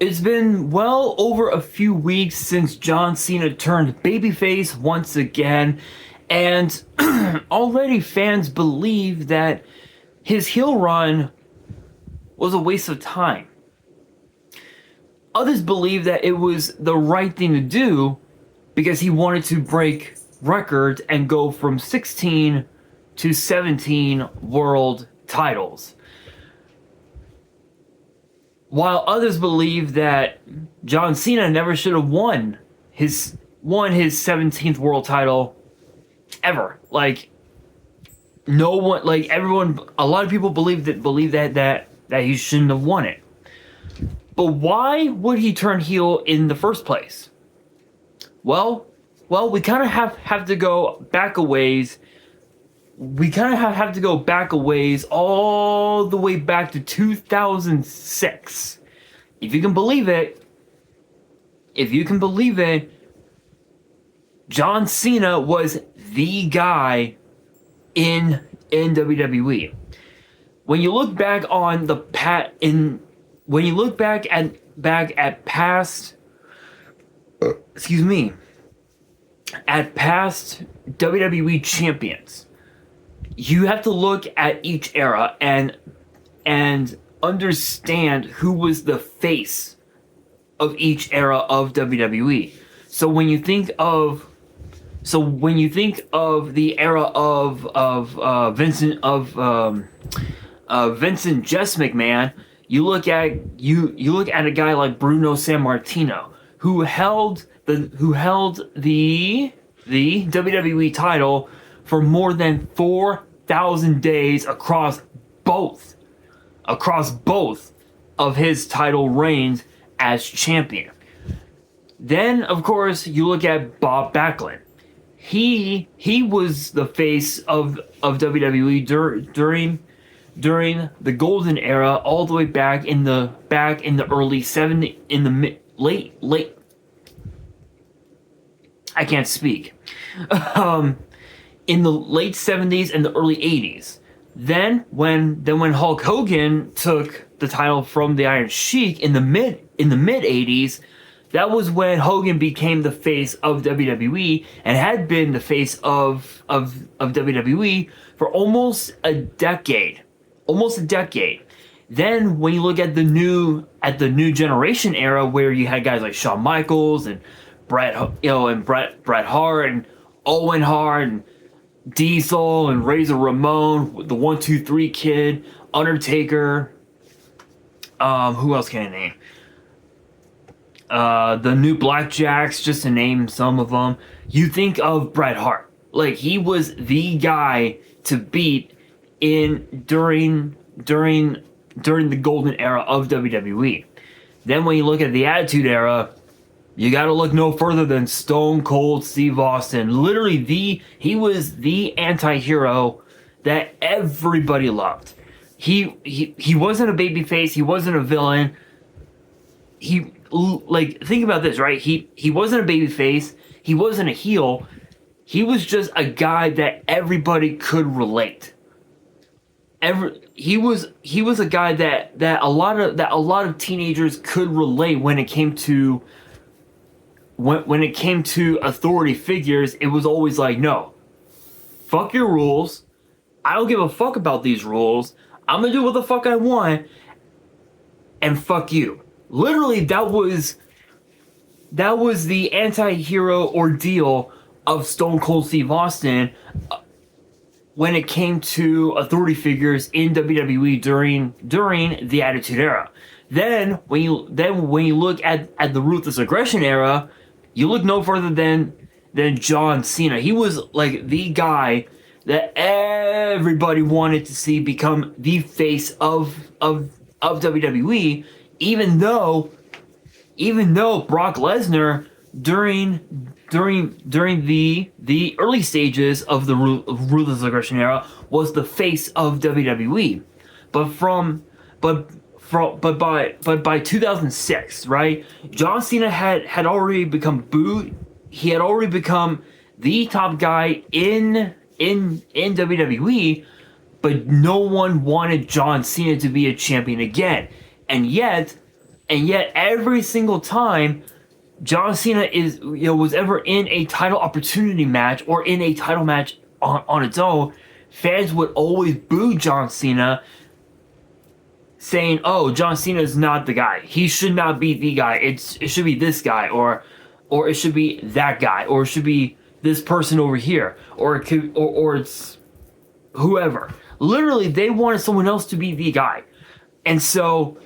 It's been well over a few weeks since John Cena turned babyface once again, and already fans believe that his heel run was a waste of time. Others believe that it was the right thing to do because he wanted to break records and go from 16 to 17 world titles. While others believe that John Cena never should have won his 17th world title ever. Like no one, like everyone, a lot of people believe that he shouldn't have won it. But why would he turn heel in the first place? Well, we kind of have to go back a ways. We kind of have to go back a ways, all the way back to 2006. If you can believe it, John Cena was the guy in WWE. When you look back on when you look back at past WWE champions, you have to look at each era and understand who was the face of each era of WWE. So when you think of the era of Vincent Jess McMahon, you look at a guy like Bruno Sammartino who held the WWE title for more than 4,000 days across both of his title reigns as champion. Then, of course, you look at Bob Backlund. He was the face of WWE during the golden era, all the way back in the early 70s, in the late. I can't speak. In the late 70s and the early 80s. Then when Hulk Hogan took the title from the Iron Sheik in the mid 80s, that was when Hogan became the face of WWE and had been the face of WWE for almost a decade. Then when you look at the new generation era, where you had guys like Shawn Michaels and Bret Hart and Owen Hart and Diesel and Razor Ramon, the 1-2-3 Kid, Undertaker. Who else can I name? The new Blackjacks, just to name some of them. You think of Bret Hart, like he was the guy to beat during the golden era of WWE. Then when you look at the Attitude Era, you gotta look no further than Stone Cold Steve Austin. Literally, he was the anti-hero that everybody loved. He wasn't a babyface. He wasn't a villain. Think about this, right? He wasn't a babyface. He wasn't a heel. He was just a guy that everybody could relate. He was a guy that a lot of teenagers could relate when it came to. When it came to authority figures, it was always like, no, fuck your rules. I don't give a fuck about these rules. I'm gonna do what the fuck I want, and fuck you. Literally, that was the anti-hero ordeal of Stone Cold Steve Austin when it came to authority figures in WWE during the Attitude Era. Then when you look at the Ruthless Aggression Era, you look no further than John Cena. He was like the guy that everybody wanted to see become the face of WWE, even though Brock Lesnar during the early stages of the Ruthless Aggression Era was the face of WWE. But by 2006, right, John Cena had already become booed. He had already become the top guy in WWE, but no one wanted John Cena to be a champion again. And yet, And yet every single time John Cena was ever in a title opportunity match or in a title match on its own, fans would always boo John Cena, saying, "Oh, John Cena is not the guy. He should not be the guy. It should be this guy, or it should be that guy, or it should be this person over here, or it could, or it's whoever." Literally, they wanted someone else to be the guy, and so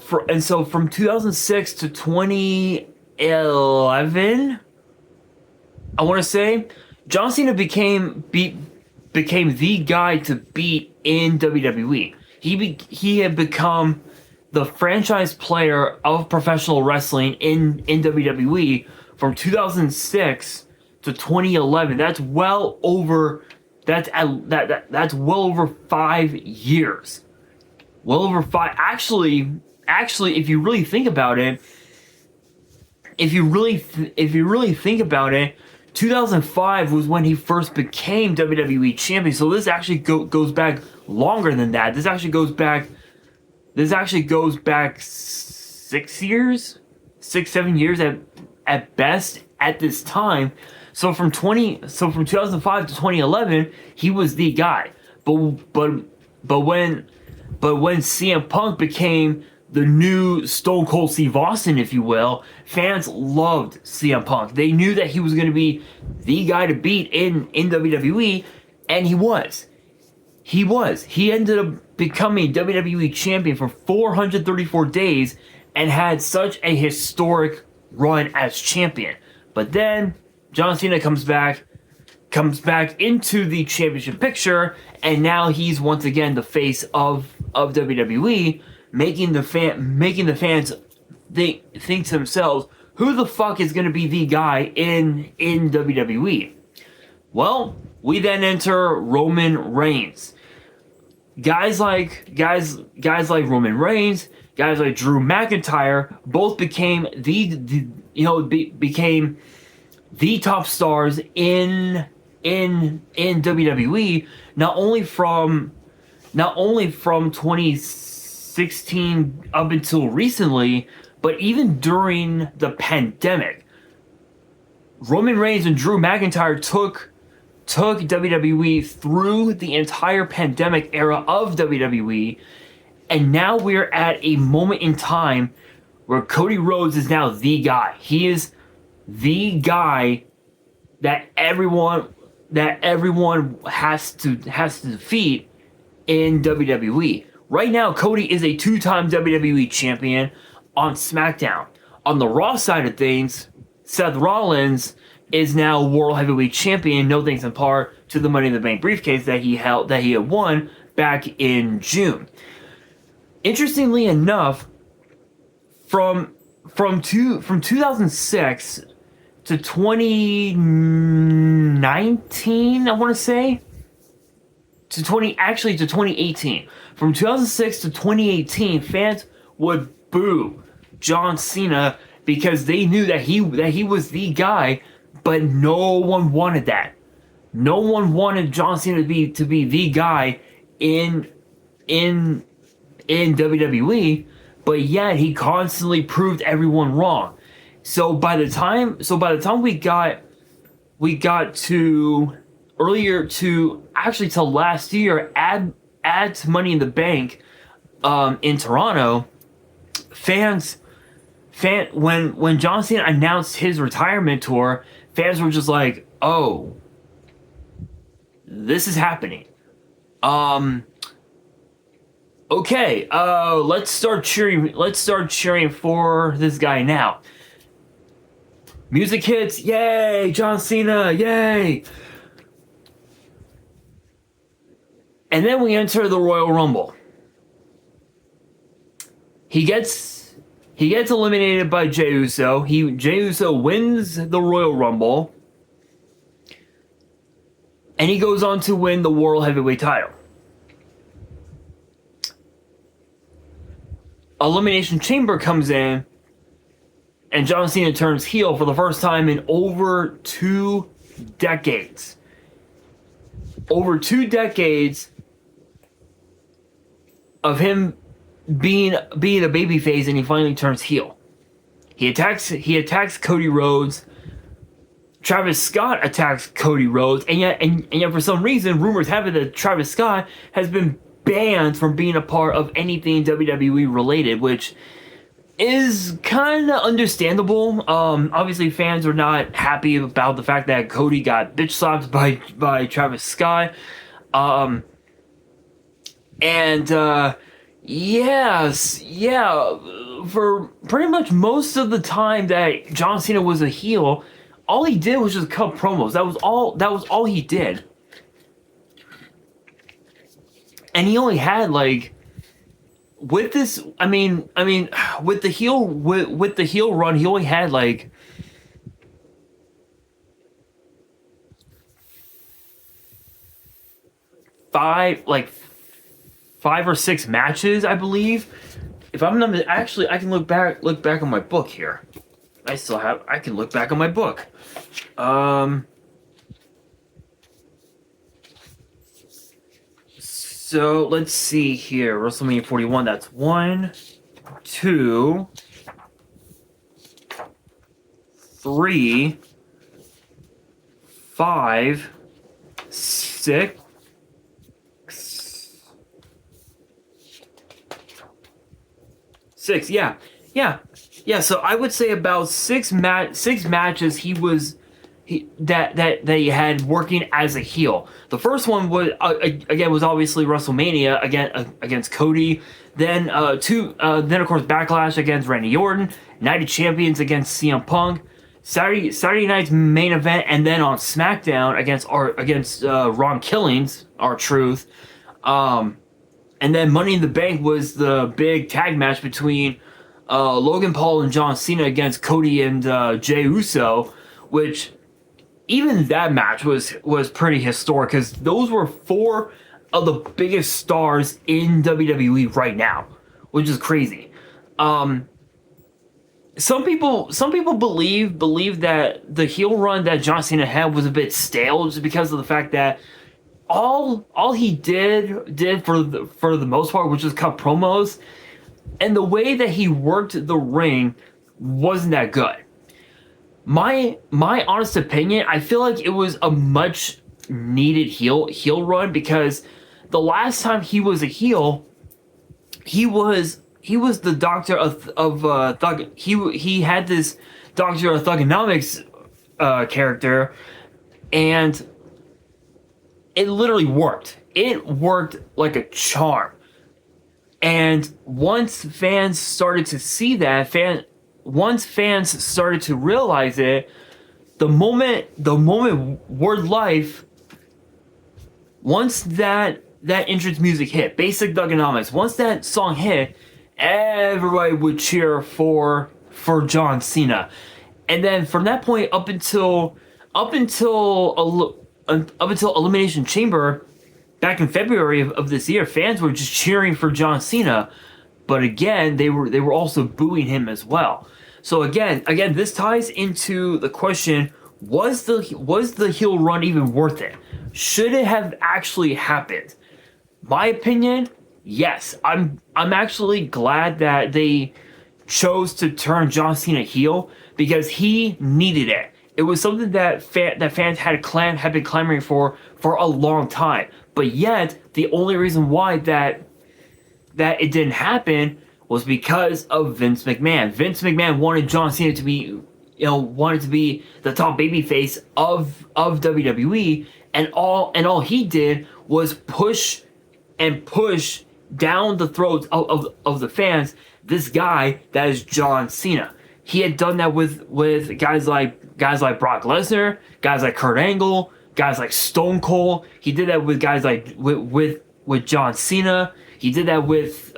from 2006 to 2011, I want to say, John Cena became the guy to beat in WWE. He had become the franchise player of professional wrestling in WWE from 2006 to 2011. That's well over 5 years. Well over 5. Actually, if you really think about it, 2005 was when he first became WWE champion. So this actually goes back longer than that. This actually goes back 6 years, 7 years at best at this time. So from 2005 to 2011, he was the guy. But when CM Punk became the new Stone Cold Steve Austin, if you will, fans loved CM Punk. They knew that he was going to be the guy to beat in WWE, and he was. He ended up becoming WWE champion for 434 days and had such a historic run as champion. But then John Cena comes back into the championship picture, and now he's once again the face of WWE, making the fans think to themselves, who the fuck is going to be the guy in WWE? Well, we then enter Roman Reigns. Guys like Roman Reigns, guys like Drew McIntyre, both became became the top stars in WWE, not only from 2016 up until recently, but even during the pandemic. Roman Reigns and Drew McIntyre took WWE through the entire pandemic era of WWE, and now we're at a moment in time where Cody Rhodes is now the guy. He is the guy that everyone has to defeat in WWE. Right now, Cody is a 2-time WWE champion on SmackDown. On the Raw side of things, Seth Rollins is now World Heavyweight Champion, no thanks in part to the Money in the Bank briefcase that he had won back in June. Interestingly enough, from 2006 to 2019, I want to say, to 2018. From 2006 to 2018, fans would boo John Cena because they knew that he was the guy, but no one wanted that. No one wanted John Cena to be the guy in WWE, but yet he constantly proved everyone wrong. So by the time we got to earlier to last year, add to Money in the Bank in Toronto, when John Cena announced his retirement tour, fans were just like, "Oh, this is happening." Okay, let's start cheering for this guy now. Music hits, yay, John Cena, yay. And then we enter the Royal Rumble. He gets eliminated by Jey Uso. Jey Uso wins the Royal Rumble, and he goes on to win the World Heavyweight title. Elimination Chamber comes in, and John Cena turns heel for the first time in over 2 decades. Over 2 decades of him being a babyface, and he finally turns heel. He attacks Cody Rhodes. Travis Scott attacks Cody Rhodes, and yet for some reason, rumors have it that Travis Scott has been banned from being a part of anything WWE related, which is kind of understandable. Obviously, fans are not happy about the fact that Cody got bitch slapped by Travis Scott. Yes, yeah, for pretty much most of the time that John Cena was a heel, all he did was just cut promos. That was all he did. And he only had like with this with the heel run, he only had like five or six matches, I believe. If I'm not actually, I can look back on my book here. I can look back on my book. So let's see here. WrestleMania 41. That's 1, 2, 3, 5, 6. Yeah. So I would say about six matches that he had working as a heel. The first one was again was obviously WrestleMania against Cody. Then then of course Backlash against Randy Orton. Night of Champions against CM Punk. Saturday night's main event, and then on SmackDown against Ron Killings, R-Truth. And then Money in the Bank was the big tag match between Logan Paul and John Cena against Cody and Jey Uso, which even that match was pretty historic because those were four of the biggest stars in WWE right now, which is crazy. Some people believe that the heel run that John Cena had was a bit stale just because of the fact that all he did for the most part was just cut promos, and the way that he worked the ring wasn't that good. My honest opinion, I feel like it was a much needed heel run because the last time he was a heel, he was the doctor of Thug. He had this Doctor of Thugonomics character, and it literally worked. It worked like a charm. And once fans started to see that, once fans started to realize it, the moment Word Life, once that entrance music hit, Basic Thugonomics, once that song hit, everybody would cheer for John Cena. And then from that point up until Elimination Chamber, back in February of this year, fans were just cheering for John Cena, but again, they were also booing him as well. So again, this ties into the question: was the heel run even worth it? Should it have actually happened? My opinion, yes. I'm actually glad that they chose to turn John Cena heel because he needed it. It was something that fans had been clamoring for a long time. But yet, the only reason why that it didn't happen was because of Vince McMahon. Vince McMahon wanted John Cena to be, the top babyface of WWE, and all he did was push down the throats of the fans this guy that is John Cena. He had done that with guys like Brock Lesnar, guys like Kurt Angle, guys like Stone Cold. He did that with guys like with John Cena. He did that with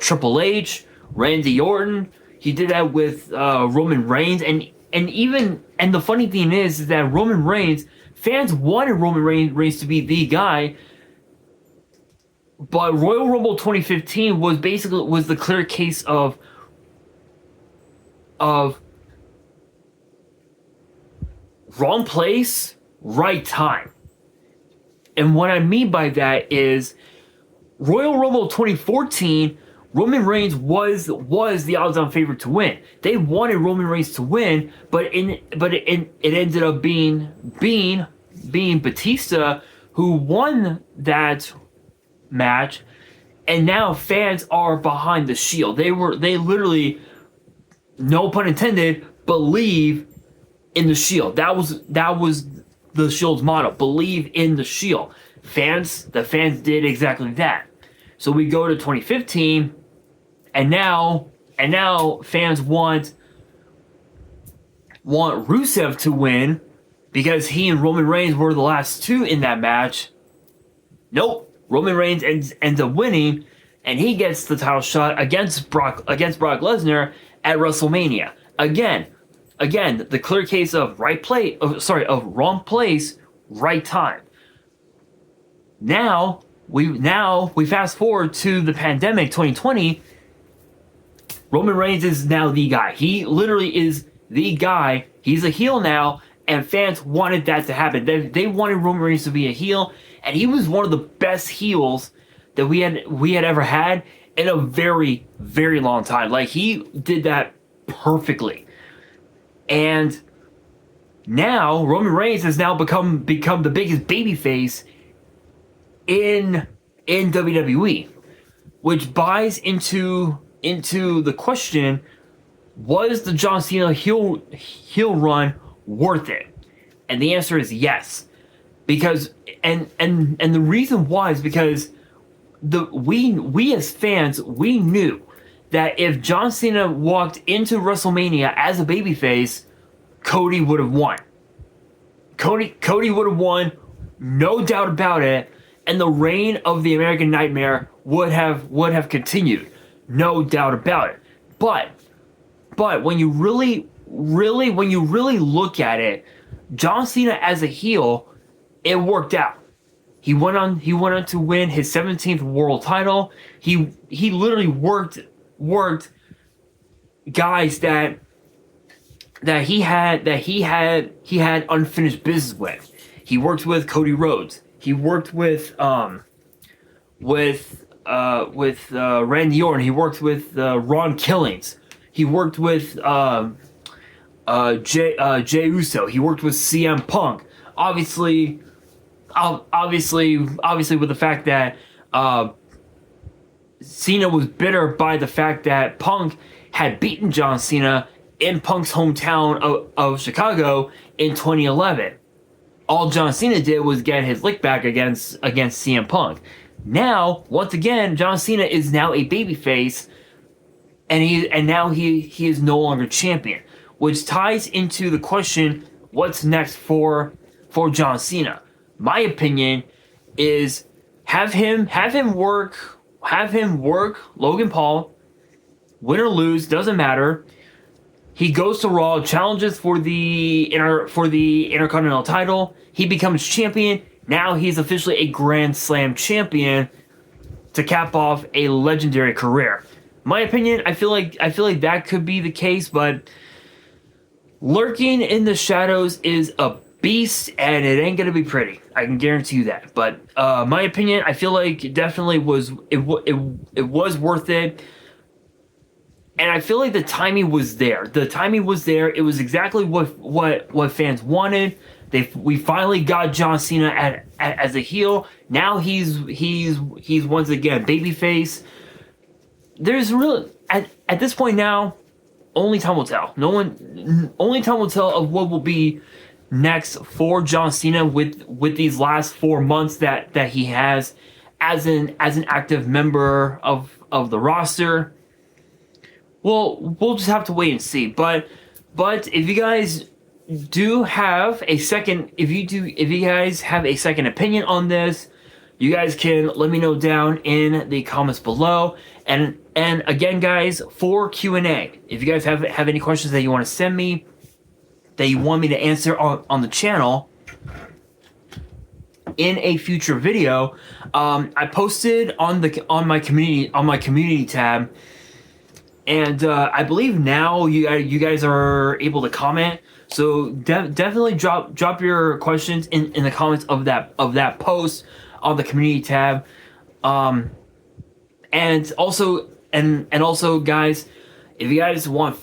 Triple H, Randy Orton. He did that with Roman Reigns, and the funny thing is that Roman Reigns, fans wanted Roman Reigns to be the guy, but Royal Rumble 2015 was the clear case of wrong place, right time. And what I mean by that is Royal Rumble 2014, Roman Reigns was the odds-on favorite to win. They wanted Roman Reigns to win, but it ended up being Batista who won that match, and now fans are behind the Shield. They literally, no pun intended, believe in the Shield. That was the Shield's motto: believe in the Shield. The fans did exactly that. So we go to 2015, and now fans want Rusev to win because he and Roman Reigns were the last two in that match. Nope. Roman Reigns ends up winning, and he gets the title shot against Brock Lesnar at WrestleMania. Again, the clear case of wrong place, right time. Now we fast forward to the pandemic 2020. Roman Reigns is now the guy. He literally is the guy. He's a heel now, and fans wanted that to happen. They wanted Roman Reigns to be a heel, and he was one of the best heels that we had ever had in a very, very long time. Like, he did that perfectly. And now Roman Reigns has now become the biggest babyface in WWE, which buys into the question: was the John Cena heel run worth it? And the answer is yes, because and the reason why is because we as fans, we knew that if John Cena walked into WrestleMania as a babyface, Cody would have won. Cody would have won, no doubt about it, and the reign of the American Nightmare would have continued, no doubt about it. But when you really look at it, John Cena as a heel, it worked out. He went on to win his 17th world title. He literally worked guys that he had unfinished business with. He worked with Cody Rhodes. He worked with Randy Orton. He worked with Ron Killings. He worked with Jey Uso. He worked with CM Punk. Obviously, with the fact that Cena was bitter by the fact that Punk had beaten John Cena in Punk's hometown of Chicago in 2011. All John Cena did was get his lick back against CM Punk. Now, once again, John Cena is now a babyface, and now he is no longer champion, which ties into the question: what's next for John Cena? My opinion is have him work Logan Paul, win or lose, doesn't matter. He goes to Raw, challenges for the Intercontinental title. He becomes champion. Now he's officially a Grand Slam champion to cap off a legendary career. My opinion, I feel like that could be the case, but lurking in the shadows is a beast, and it ain't gonna be pretty. I can guarantee you that. But my opinion, I feel like it definitely was worth it. And I feel like the timing was there. It was exactly what fans wanted. We finally got John Cena as a heel. Now he's once again babyface. There's really at this point now, only time will tell. Only time will tell of what will be next for John Cena with these last 4 months that he has as an active member of the roster. Well, we'll just have to wait and see. But if you guys do have a second, if you guys have a second opinion on this, you guys can let me know down in the comments below. And again, guys, for Q&A, if you guys have any questions that you want to send me, that you want me to answer on the channel in a future video, I posted on my community tab. And I believe now you guys are able to comment. So definitely drop your questions in the comments of that post on the community tab. And also, guys, if you guys want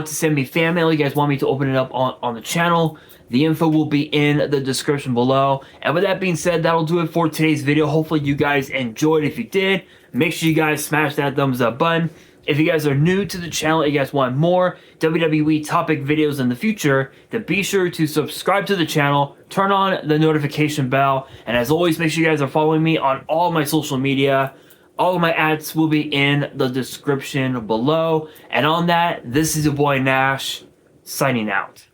to send me fan mail, you guys want me to open it up on the channel, the info will be in the description below. And with that being said, that'll do it for today's video. Hopefully you guys enjoyed. If you did, make sure you guys smash that thumbs up button. If you guys are new to the channel and you guys want more WWE topic videos in the future, then be sure to subscribe to the channel, turn on the notification bell, and as always, make sure you guys are following me on all my social media. All of my ads will be in the description below. And on that, this is your boy Nash, signing out.